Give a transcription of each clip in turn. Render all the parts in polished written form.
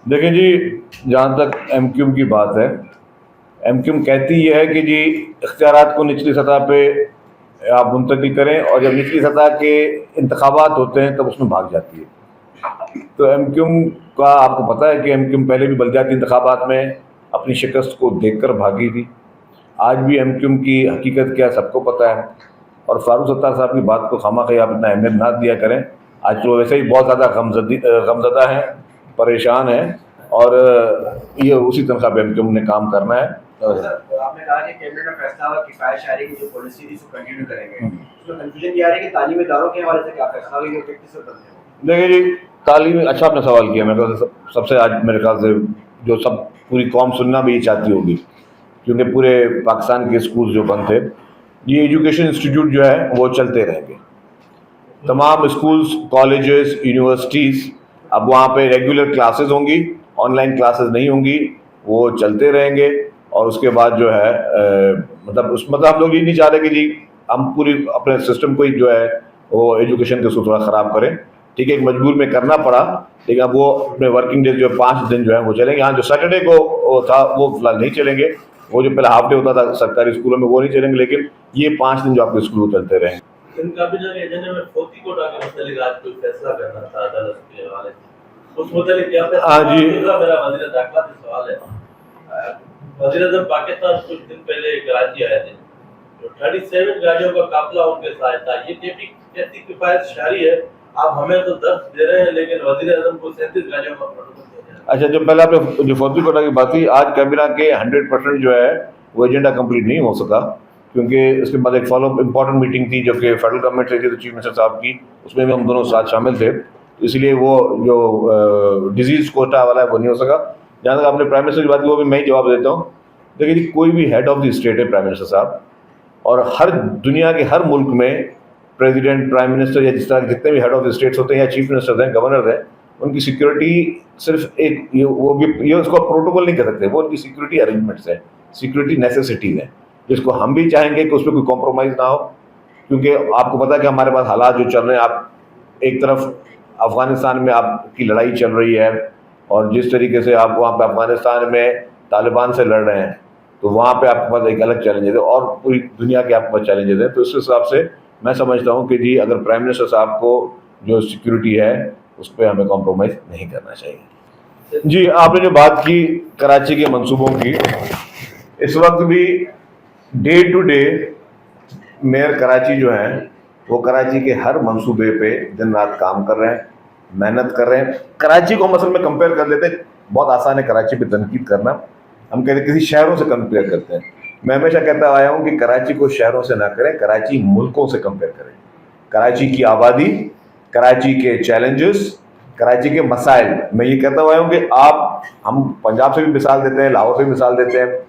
देखें जी, जहाँ तक एमक्यूम की बात है, एमक्यूम कहती यह है कि जी इख्तियारात को निचली सतह पे आप मुंतकिल करें, और जब निचली सतह के इंतखाबात होते हैं तब उसमें भाग जाती है। तो एमक्यूम का आपको पता है कि एमक्यूम पहले भी बलदियाती इंतखाबात में अपनी शिकस्त को देखकर भागी थी। आज भी एमक्यूम की हकीकत क्या है सबको पता है। और फारूक सत्तार साहब की बात को खामख़ा आप इतना अहमियत ना दिया करें। आज तो वैसे ही बहुत ज़्यादा गमज़दा हैं, परेशान हैं, और ये उसी तनख्वाह पे एमक्यूम ने काम करना है। सर, आपने कहा कि कैबिनेट में फैसला हुआ किफायत शहरी की जो पॉलिसी थी उसको कंटिन्यू करेंगे। उसमें कंफ्यूजन ये आ रही है कि तालीमी इदारों के हवाले से क्या फैसला होगा, ये किस से करते हैं? देखिए जी, तालीम अच्छा आपने सवाल किया। मेरे ख्याल से सबसे आज मेरे ख्याल से जो सब पूरी कौम सुनना भी चाहती होगी, क्योंकि पूरे पाकिस्तान के स्कूल जो बंद थे, ये एजुकेशन इंस्टीट्यूट जो है वो चलते रहेंगे। तमाम स्कूल्स, कॉलेजेस, यूनिवर्सिटीज़, अब वहाँ पे रेगुलर क्लासेस होंगी, ऑनलाइन क्लासेस नहीं होंगी, वो चलते रहेंगे। और उसके बाद जो है मतलब हम लोग ये नहीं चाह रहे कि जी हम पूरी अपने सिस्टम को ही जो है वो एजुकेशन के उसको थोड़ा ख़राब करें। ठीक है, एक मजबूर में करना पड़ा, लेकिन अब वो अपने वर्किंग डेज जो है 5 दिन जो है वो चलेंगे। हाँ, जो सैटरडे को वो था वो फिलहाल नहीं चलेंगे। वो जो पहले हाफ डे होता था सरकारी स्कूलों में वो नहीं चलेंगे, लेकिन ये 5 दिन जो आपके स्कूल चलते रहेंगे। इनका भी जो एजेंडे में फोर्टी कोटा के मुतालिक आज कोई फैसला करना था अदालत के हवाले से, उस मुतालिक क्या फैसला? हाँ जी, मेरा वज़ीर दाखिला से सवाल है। वज़ीर आज़म पाकिस्तान कुछ दिन पहले कराची आए थे, तो 37 गाड़ियों का काफिला उनके साथ था। ये कैसी किफायत शहरी है? आप हमें तो 10 दे रहे हैं, लेकिन वज़ीर आज़म को 37 गाड़ियों का प्रोटोकॉल दे रहे हैं। अच्छा, जो पहले आपने जो फौजी कोटा की बात की, आज कैबिनेट के 100% जो है वो एजेंडा कंप्लीट नहीं हो सका, क्योंकि उसके बाद एक फॉलो इंपॉर्टेंट मीटिंग थी जो कि फेडरल गवर्नमेंट से थी, तो चीफ मिनिस्टर साहब की, उसमें भी हम दोनों साथ शामिल थे। तो इसलिए वो जो डिजीज़ कोटा वाला है वो नहीं हो सका। जहाँ तक आपने प्राइम मिनिस्टर की बात की, वो भी मैं ही जवाब देता हूँ। देखिए जी, कोई भी हेड ऑफ द स्टेट है प्राइम मिनिस्टर साहब, और हर दुनिया के हर मुल्क में प्रेसिडेंट, प्राइम मिनिस्टर या जिस तरह के जितने भी हेड ऑफ द स्टेट्स होते हैं या चीफ मिनिस्टर हैं, गवर्नर हैं, उनकी सिक्योरिटी सिर्फ एक वो भी ये उसको प्रोटोकॉल नहीं कर सकते, वो उनकी सिक्योरिटी अरेंजमेंट्स है, सिक्योरिटी नेसेसिटीज़ हैं, जिसको हम भी चाहेंगे कि उस पर कोई कॉम्प्रोमाइज़ ना हो। क्योंकि आपको पता है कि हमारे पास हालात जो चल रहे हैं, आप एक तरफ अफ़गानिस्तान में आपकी लड़ाई चल रही है, और जिस तरीके से आप वहाँ पे अफ़गानिस्तान में तालिबान से लड़ रहे हैं, तो वहाँ पे आपके पास एक अलग चैलेंजेस है, और पूरी दुनिया के आपके पास चैलेंजेस हैं। तो इस हिसाब से मैं समझता हूँ कि जी अगर प्राइम मिनिस्टर साहब को जो सिक्योरिटी है उस पर हमें कॉम्प्रोमाइज़ नहीं करना चाहिए। जी, आपने जो बात की कराची के मंसूबों की, इस वक्त भी day to day mayor Karachi जो हैं वो कराची के हर मंसूबे पे दिन रात काम कर रहे हैं, मेहनत कर रहे हैं। कराची को हम असल में कंपेयर कर लेते हैं, बहुत आसान है कराची पे तनकीद करना। हम कहते हैं किसी शहरों से कंपेयर करते हैं। मैं हमेशा कहता आया हूँ कि कराची को शहरों से ना करें, कराची मुल्कों से कंपेयर करें। कराची की आबादी, कराची के चैलेंजेस, कराची के मसाइल। मैं ये कहता हुआ हूँ कि हम पंजाब से भी मिसाल देते हैं, लाहौर से भी मिसाल देते हैं।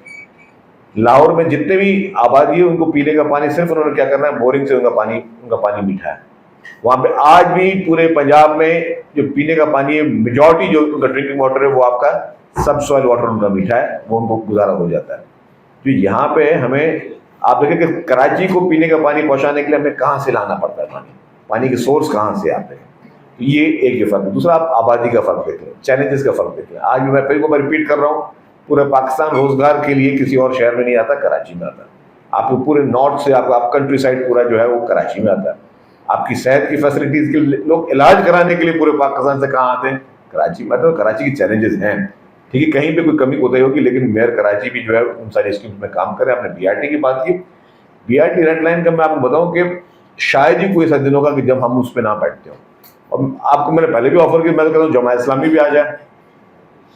लाहौर में जितने भी आबादी है उनको पीने का पानी सिर्फ उन्होंने क्या करना है, बोरिंग से उनका पानी मीठा है। वहाँ पे आज भी पूरे पंजाब में जो पीने का पानी है, मेजॉरिटी जो उनका ड्रिंकिंग वाटर है वो आपका सब सॉइल वाटर उनका मीठा है, वो उनको गुजारा हो जाता है। तो यहाँ पे हमें आप देखें कि कराची को पीने का पानी पहुँचाने के लिए हमें कहाँ से लाना पड़ता है, पानी के सोर्स कहाँ से आते हैं। तो ये एक फ़र्क है। दूसरा, आप आबादी का फ़र्क देख लें, चैलेंजेस का फ़र्क देख लें। आज भी मैं फिर को रिपीट कर रहा हूँ, पूरे पाकिस्तान रोजगार के लिए किसी और शहर में नहीं आता, कराची में आता है। आपको पूरे नॉर्थ से आप कंट्री साइड पूरा जो है वो कराची में आता है। आपकी सेहत की फैसिलिटीज़ के लिए लोग इलाज कराने के लिए पूरे पाकिस्तान से कहाँ आते हैं, कराची में। तो कराची की चैलेंजेस हैं, ठीक है, कहीं पे कोई कमी कोताही होगी, लेकिन मेयर कराची भी जो है उन सारी स्कीम्स में काम करें। आपने BRT की बात की, BRT रेड लाइन का मैं आपको बताऊँ कि शायद ही कोई ऐसा दिन होगा कि जब हम उस पर ना बैठते हो। और आपको मैंने पहले भी ऑफर किया, मैं तो कहता हूँ जमात इस्लामी भी आ जाए,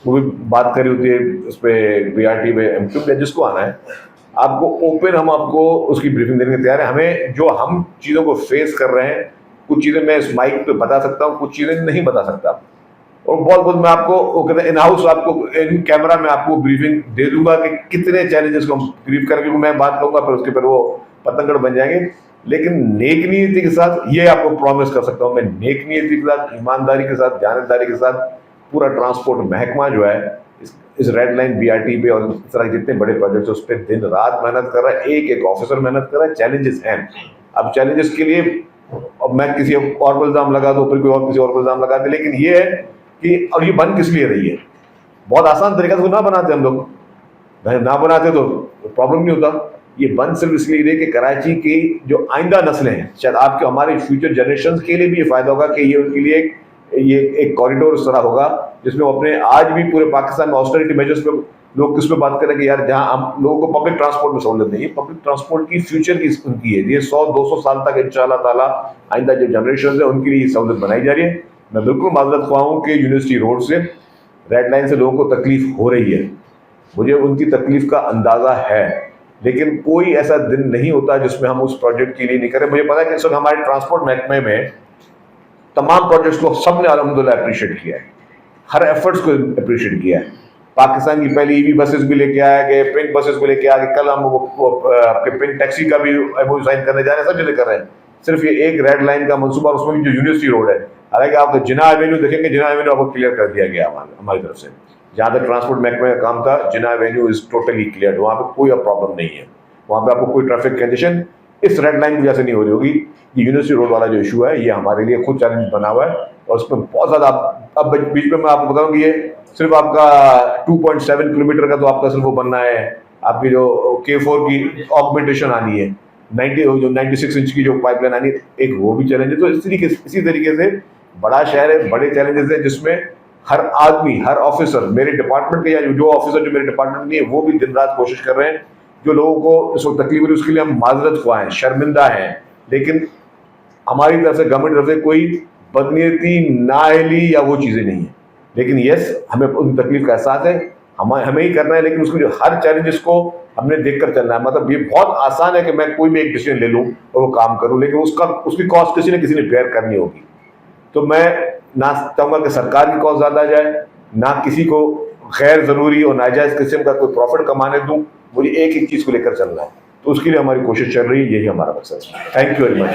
वो भी बात करी होती है उस पर BRT पे, एमक्यूम जिसको आना है आपको ओपन, हम आपको उसकी ब्रीफिंग देने के तैयार है। हमें जो हम चीज़ों को फेस कर रहे हैं, कुछ चीज़ें मैं इस माइक पे बता सकता हूँ, कुछ चीज़ें नहीं बता सकता, और बहुत मैं आपको वो कहते हैं इन हाउस आपको इन कैमरा में आपको ब्रीफिंग दे दूंगा कि कितने चैलेंजेस को हम ब्रीफ करके मैं बात करूँगा, फिर उसके पर वो पतंगड़ बन जाएंगे। लेकिन नेक नीयति के साथ ये आपको प्रॉमिस कर सकता हूँ, मैं नेक नीयति के साथ, ईमानदारी के साथ, जानबदारी के साथ पूरा ट्रांसपोर्ट महकमा जो है इस रेड लाइन BRT पे और इस तरह जितने बड़े प्रोजेक्ट्स उस पर दिन रात मेहनत कर रहा है, एक एक ऑफिसर मेहनत कर रहा है। चैलेंजेस हैं, अब चैलेंजेस के लिए अब मैं किसी और पर इल्ज़ाम लगा दूँ, फिर कोई और किसी और पर इल्ज़ाम लगा दे, लेकिन ये है कि और ये बन किस लिए रही है, बहुत आसान तरीका से वो ना बनाते हम लोग, ना बनाते तो प्रॉब्लम नहीं होता। ये बंद सिर्फ इसलिए है कि कराची की जो आइंदा नस्लें हैं, शायद आपके हमारे फ्यूचर जनरेशन के लिए भी ये फायदा होगा कि ये उनके लिए ये एक कॉरिडोर इस तरह होगा जिसमें वो अपने, आज भी पूरे पाकिस्तान में ऑस्टेरिटी मेजर्स पे लोग किस पे बात करें कि यार जहां हम लोगों को पब्लिक ट्रांसपोर्ट में सहूलत नहीं है, पब्लिक ट्रांसपोर्ट की फ्यूचर की उनकी है, ये 100-200 साल तक इंशाअल्लाह ताला आइंदा जो जनरेशन है उनके लिए ये सहूलत बनाई जा रही है। मैं बिल्कुल माजरत ख्वाह हूँ कि यूनिवर्सिटी रोड से रेड लाइन से लोगों को तकलीफ हो रही है, मुझे उनकी तकलीफ का अंदाजा है, लेकिन कोई ऐसा दिन नहीं होता जिसमें हम उस प्रोजेक्ट के लिए नहीं करें। मुझे पता है कि इस वक्त हमारे ट्रांसपोर्ट महकमे में तमाम प्रोजेक्ट्स को सबने अल्हम्दुलिल्लाह अप्रिशिएट किया है, हर एफर्ट्स को अप्रिशिएट किया है। पाकिस्तान की पहली ईवी बसेस भी लेके आया गए, पिंक बसेस को लेके आ गए, कल हम आपके पिंक टैक्सी का भी एमओयू साइन करने जा रहे हैं, सब चीजें कर रहे हैं। सिर्फ ये एक रेड लाइन का मंसूबा, और उसमें भी जो यूनिवर्सिटी रोड है, हालांकि आप जिना एवेन्यू देखेंगे, जिना एवेन्यू आपको क्लियर कर दिया गया हमारी तरफ से। जहाँ तक ट्रांसपोर्ट महकमे का काम था, जिना एवेन्यू इज टोटली क्लियर, वहाँ पे कोई प्रॉब्लम नहीं है, वहाँ पे आपको कोई ट्रैफिक कंजेशन इस रेड लाइन की वजह से नहीं हो रही होगी। ये यूनिवर्सिटी रोड वाला जो इशू है, ये हमारे लिए खुद चैलेंज बना हुआ है, और उसमें बहुत ज़्यादा अब बीच में मैं आपको बताऊँ कि ये सिर्फ आपका 2.7 किलोमीटर का तो आपका सिर्फ वो बनना है, आपकी जो K4 की ऑगमेंटेशन आनी है, 96 इंच की जो पाइपलाइन आनी है, एक वो भी चैलेंज है। तो इसी तरीके से बड़ा शहर है, बड़े चैलेंजेस है, जिसमें हर आदमी, हर ऑफिसर, मेरे डिपार्टमेंट के या जो ऑफिसर जो मेरे डिपार्टमेंट में है, वो भी दिन रात कोशिश कर रहे हैं। जो लोगों को इस वक्त तकलीफ हो रही है उसके लिए हम माजरत ख्वाह हैं, शर्मिंदा हैं, लेकिन हमारी तरफ से, गवर्नमेंट तरफ से कोई बदनीयती, नाअहली या वो चीज़ें नहीं है। लेकिन यस, हमें उन तकलीफ का एहसास है, हमें ही करना है, लेकिन उसको जो हर चैलेंजेस को हमने देख कर चलना है। मतलब ये बहुत आसान है कि मैं कोई भी एक डिसीजन ले लूँ और वो काम करूँ, लेकिन उसकी कॉस्ट किसी न किसी ने बेयर करनी होगी। तो मैं ना चाहूँगा कि सरकार की कॉस्ट ज़्यादा जाए, ना किसी को गैर ज़रूरी और नाजायज़ किस्म का कोई प्रॉफिट कमाने दूँ, मुझे एक चीज़ को लेकर चलना है, तो उसके लिए हमारी कोशिश चल रही है, यही हमारा मकसद है। Thank you very much.